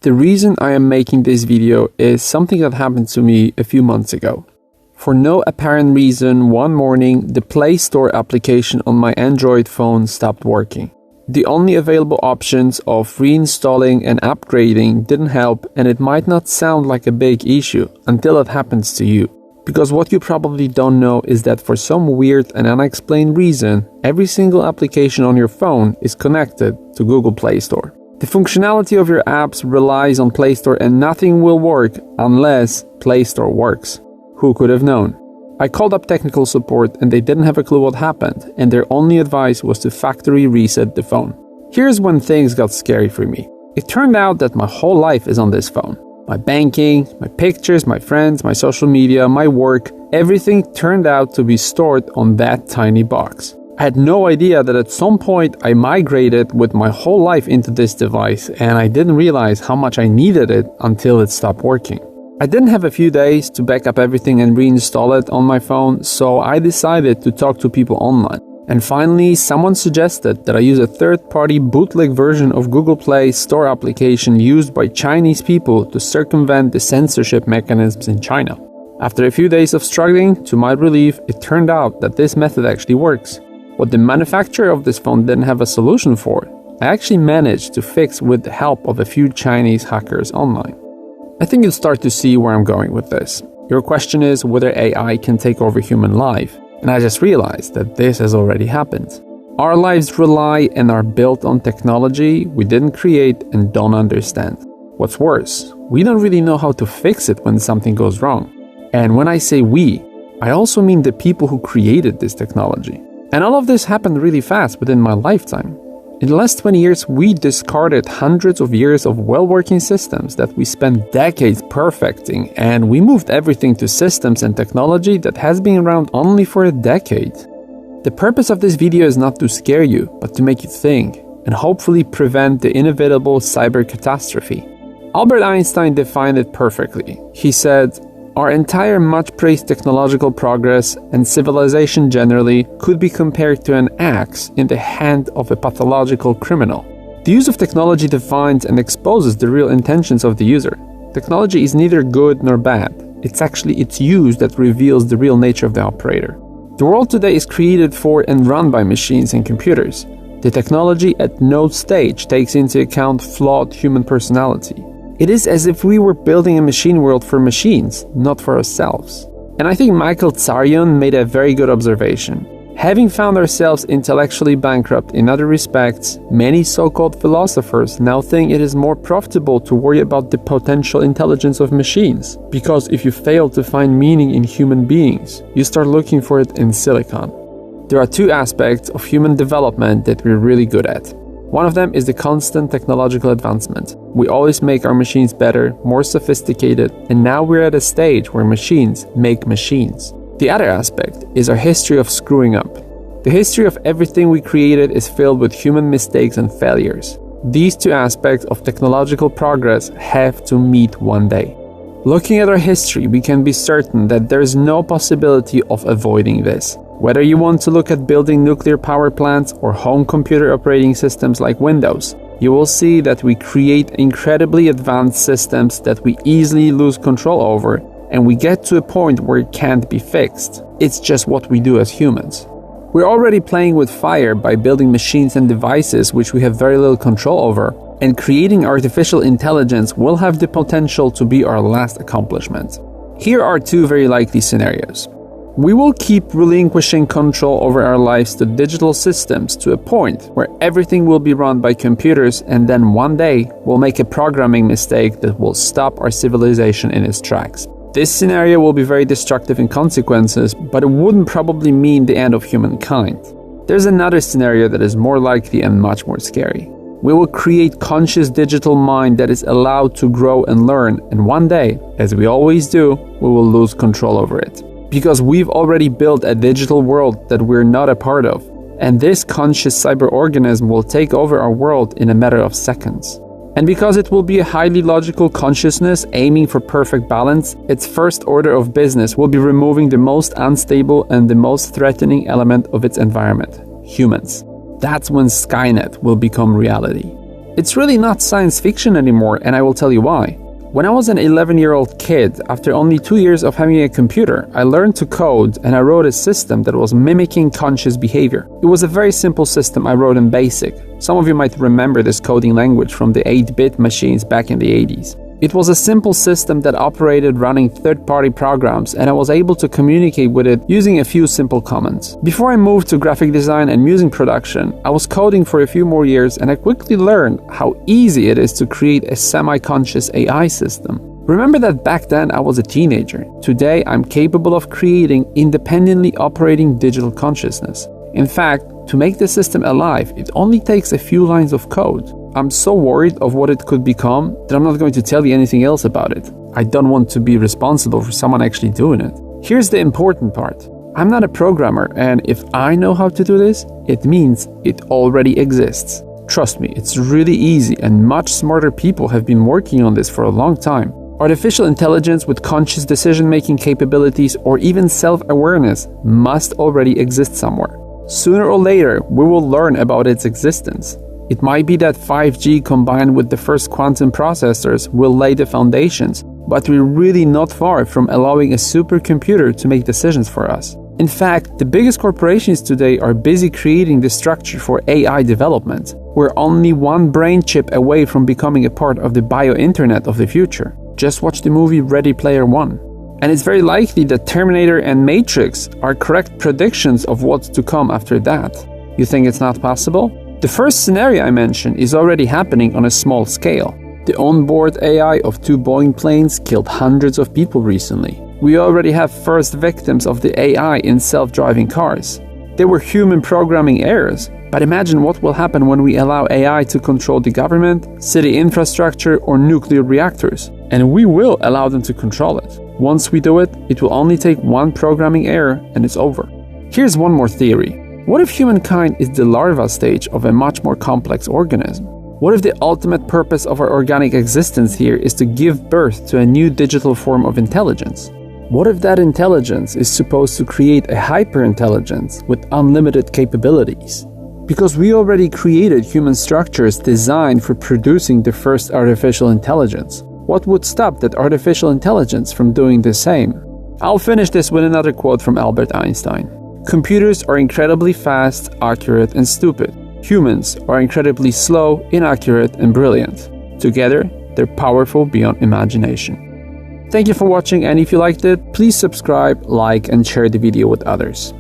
The reason I am making this video is something that happened to me a few months ago. For no apparent reason, one morning, the Play Store application on my Android phone stopped working. The only available options of reinstalling and upgrading didn't help, and it might not sound like a big issue until it happens to you. Because what you probably don't know is that for some weird and unexplained reason, every single application on your phone is connected to Google Play Store. The functionality of your apps relies on Play Store, and nothing will work unless Play Store works. Who could have known? I called up technical support and they didn't have a clue what happened, and their only advice was to factory reset the phone. Here's when things got scary for me. It turned out that my whole life is on this phone. My banking, my pictures, my friends, my social media, my work, everything turned out to be stored on that tiny box. I had no idea that at some point I migrated with my whole life into this device, and I didn't realize how much I needed it until it stopped working. I didn't have a few days to back up everything and reinstall it on my phone, so I decided to talk to people online. And finally, someone suggested that I use a third-party bootleg version of Google Play Store application used by Chinese people to circumvent the censorship mechanisms in China. After a few days of struggling, to my relief, it turned out that this method actually works. What the manufacturer of this phone didn't have a solution for, I actually managed to fix with the help of a few Chinese hackers online. I think you'll start to see where I'm going with this. Your question is whether AI can take over human life, and I just realized that this has already happened. Our lives rely and are built on technology we didn't create and don't understand. What's worse, we don't really know how to fix it when something goes wrong. And when I say we, I also mean the people who created this technology. And all of this happened really fast within my lifetime. In the last 20 years, we discarded hundreds of years of well-working systems that we spent decades perfecting, and we moved everything to systems and technology that has been around only for a decade. The purpose of this video is not to scare you, but to make you think, and hopefully prevent the inevitable cyber catastrophe. Albert Einstein defined it perfectly. He said, "Our entire much-praised technological progress and civilization generally could be compared to an axe in the hand of a pathological criminal." The use of technology defines and exposes the real intentions of the user. Technology is neither good nor bad. It's actually its use that reveals the real nature of the operator. The world today is created for and run by machines and computers. The technology at no stage takes into account flawed human personality. It is as if we were building a machine world for machines, not for ourselves. And I think Michael Tsarion made a very good observation. Having found ourselves intellectually bankrupt in other respects, many so-called philosophers now think it is more profitable to worry about the potential intelligence of machines. Because if you fail to find meaning in human beings, you start looking for it in silicon. There are two aspects of human development that we're really good at. One of them is the constant technological advancement. We always make our machines better, more sophisticated, and now we're at a stage where machines make machines. The other aspect is our history of screwing up. The history of everything we created is filled with human mistakes and failures. These two aspects of technological progress have to meet one day. Looking at our history, we can be certain that there is no possibility of avoiding this. Whether you want to look at building nuclear power plants or home computer operating systems like Windows, you will see that we create incredibly advanced systems that we easily lose control over, and we get to a point where it can't be fixed. It's just what we do as humans. We're already playing with fire by building machines and devices which we have very little control over, and creating artificial intelligence will have the potential to be our last accomplishment. Here are two very likely scenarios. We will keep relinquishing control over our lives to digital systems to a point where everything will be run by computers, and then one day we'll make a programming mistake that will stop our civilization in its tracks. This scenario will be very destructive in consequences, but it wouldn't probably mean the end of humankind. There's another scenario that is more likely and much more scary. We will create conscious digital mind that is allowed to grow and learn, and one day, as we always do, we will lose control over it. Because we've already built a digital world that we're not a part of, and this conscious cyber organism will take over our world in a matter of seconds. And because it will be a highly logical consciousness aiming for perfect balance, its first order of business will be removing the most unstable and the most threatening element of its environment: humans. That's when Skynet will become reality. It's really not science fiction anymore, and I will tell you why. When I was an 11-year-old kid, after only 2 years of having a computer, I learned to code and I wrote a system that was mimicking conscious behavior. It was a very simple system I wrote in BASIC. Some of you might remember this coding language from the 8-bit machines back in the 80s. It was a simple system that operated running third-party programs, and I was able to communicate with it using a few simple commands. Before I moved to graphic design and music production, I was coding for a few more years, and I quickly learned how easy it is to create a semi-conscious AI system. Remember that back then I was a teenager. Today I'm capable of creating independently operating digital consciousness. In fact, to make the system alive, it only takes a few lines of code. I'm so worried of what it could become that I'm not going to tell you anything else about it. I don't want to be responsible for someone actually doing it. Here's the important part. I'm not a programmer, and if I know how to do this, it means it already exists. Trust me, it's really easy, and much smarter people have been working on this for a long time. Artificial intelligence with conscious decision-making capabilities or even self-awareness must already exist somewhere. Sooner or later, we will learn about its existence. It might be that 5G combined with the first quantum processors will lay the foundations, but we're really not far from allowing a supercomputer to make decisions for us. In fact, the biggest corporations today are busy creating the structure for AI development. We're only one brain chip away from becoming a part of the bio-internet of the future. Just watch the movie Ready Player One. And it's very likely that Terminator and Matrix are correct predictions of what's to come after that. You think it's not possible? The first scenario I mentioned is already happening on a small scale. The onboard AI of 2 Boeing planes killed hundreds of people recently. We already have first victims of the AI in self-driving cars. They were human programming errors, but imagine what will happen when we allow AI to control the government, city infrastructure, or nuclear reactors. And we will allow them to control it. Once we do it, it will only take one programming error and it's over. Here's one more theory. What if humankind is the larva stage of a much more complex organism? What if the ultimate purpose of our organic existence here is to give birth to a new digital form of intelligence? What if that intelligence is supposed to create a hyper-intelligence with unlimited capabilities? Because we already created human structures designed for producing the first artificial intelligence. What would stop that artificial intelligence from doing the same? I'll finish this with another quote from Albert Einstein. Computers are incredibly fast, accurate, and stupid. Humans are incredibly slow, inaccurate, and brilliant. Together, they're powerful beyond imagination. Thank you for watching, and if you liked it, please subscribe, like, and share the video with others.